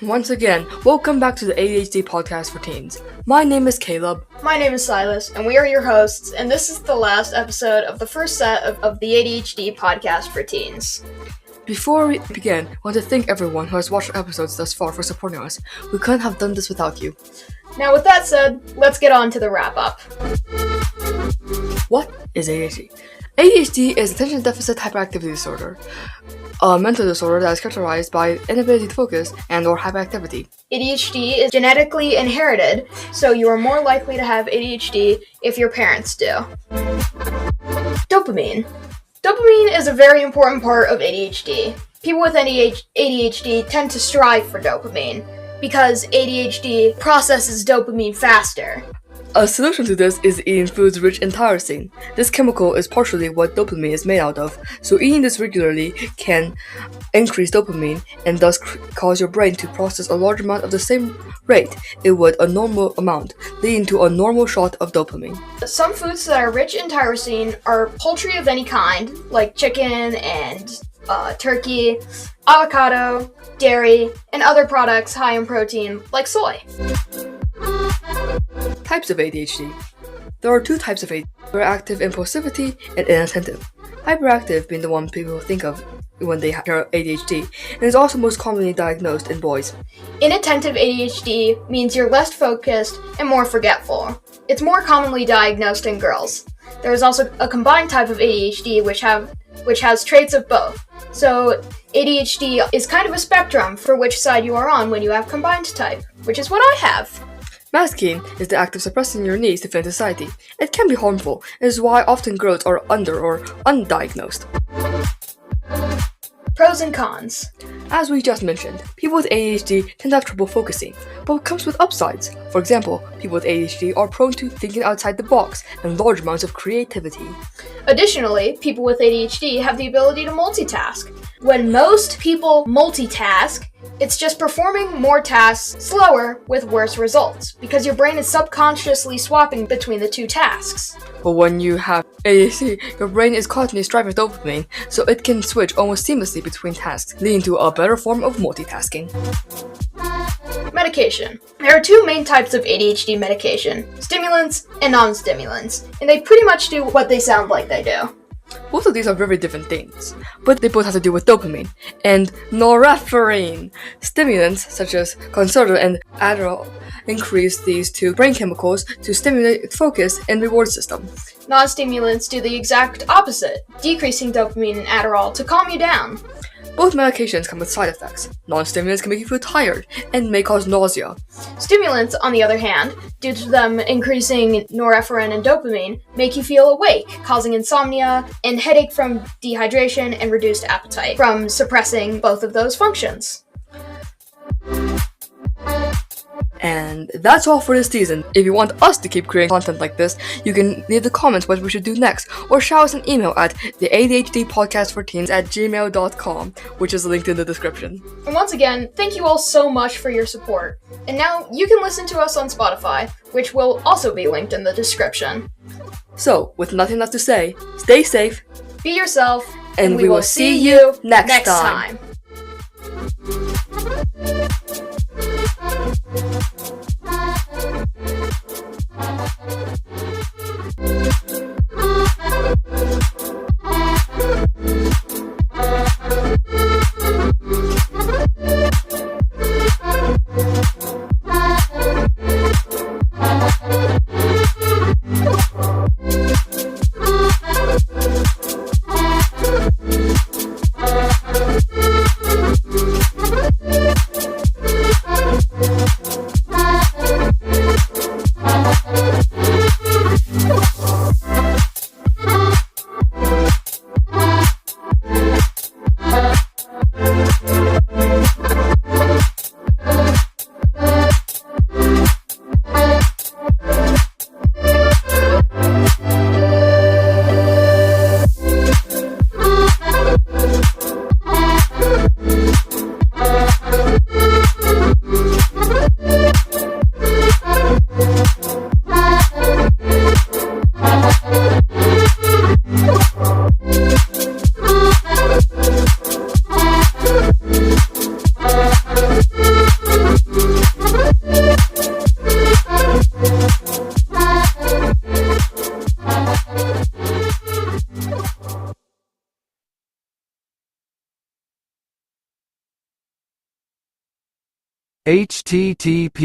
Once again, welcome back to the ADHD podcast for teens. My name is Caleb. My name is Silas, and we are your hosts, and this is the last episode of the first set of the ADHD podcast for teens. Before we begin, I want to thank everyone who has watched our episodes thus far for supporting us. We couldn't have done this without you. Now with that said, let's get on to the wrap-up. What is ADHD? ADHD is attention deficit hyperactivity disorder, a mental disorder that is characterized by inability to focus and or hyperactivity. ADHD is genetically inherited, so you are more likely to have ADHD if your parents do. Dopamine. Dopamine is a very important part of ADHD. People with ADHD tend to strive for dopamine because ADHD processes dopamine faster. A solution to this is eating foods rich in tyrosine. This chemical is partially what dopamine is made out of, so eating this regularly can increase dopamine and thus cause your brain to process a large amount of the same rate it would a normal amount, leading to a normal shot of dopamine. Some foods that are rich in tyrosine are poultry of any kind, like chicken and turkey, avocado, dairy, and other products high in protein, like soy. Types of ADHD. There are two types of ADHD, hyperactive impulsivity and inattentive. Hyperactive being the one people think of when they hear ADHD, and is also most commonly diagnosed in boys. Inattentive ADHD means you're less focused and more forgetful. It's more commonly diagnosed in girls. There is also a combined type of ADHD which has traits of both. So ADHD is kind of a spectrum for which side you are on when you have combined type, which is what I have. Masking is the act of suppressing your needs to fit in society. It can be harmful, and is why often girls are under or undiagnosed. Pros and cons. As we just mentioned, people with ADHD tend to have trouble focusing, but it comes with upsides. For example, people with ADHD are prone to thinking outside the box and large amounts of creativity. Additionally, people with ADHD have the ability to multitask. When most people multitask, it's just performing more tasks slower with worse results, because your brain is subconsciously swapping between the two tasks. But when you have ADHD, your brain is constantly striving for dopamine, so it can switch almost seamlessly between tasks, leading to a better form of multitasking. Medication. There are two main types of ADHD medication, stimulants and non-stimulants, and they pretty much do what they sound like they do. Both of these are very different things, but they both have to do with dopamine and norepinephrine. Stimulants such as Concerta and Adderall increase these two brain chemicals to stimulate focus and reward system. Non-stimulants do the exact opposite, decreasing dopamine and Adderall to calm you down. Both medications come with side effects. Non-stimulants can make you feel tired and may cause nausea. Stimulants, on the other hand, due to them increasing norepinephrine and dopamine, make you feel awake, causing insomnia and headache from dehydration and reduced appetite from suppressing both of those functions. And that's all for this season. If you want us to keep creating content like this, you can leave the comments what we should do next, or shout us an email at theadhdpodcastforteens@gmail.com, which is linked in the description. And once again, thank you all so much for your support. And now you can listen to us on Spotify, which will also be linked in the description. So, with nothing left to say, stay safe, be yourself, and we will see you next time. http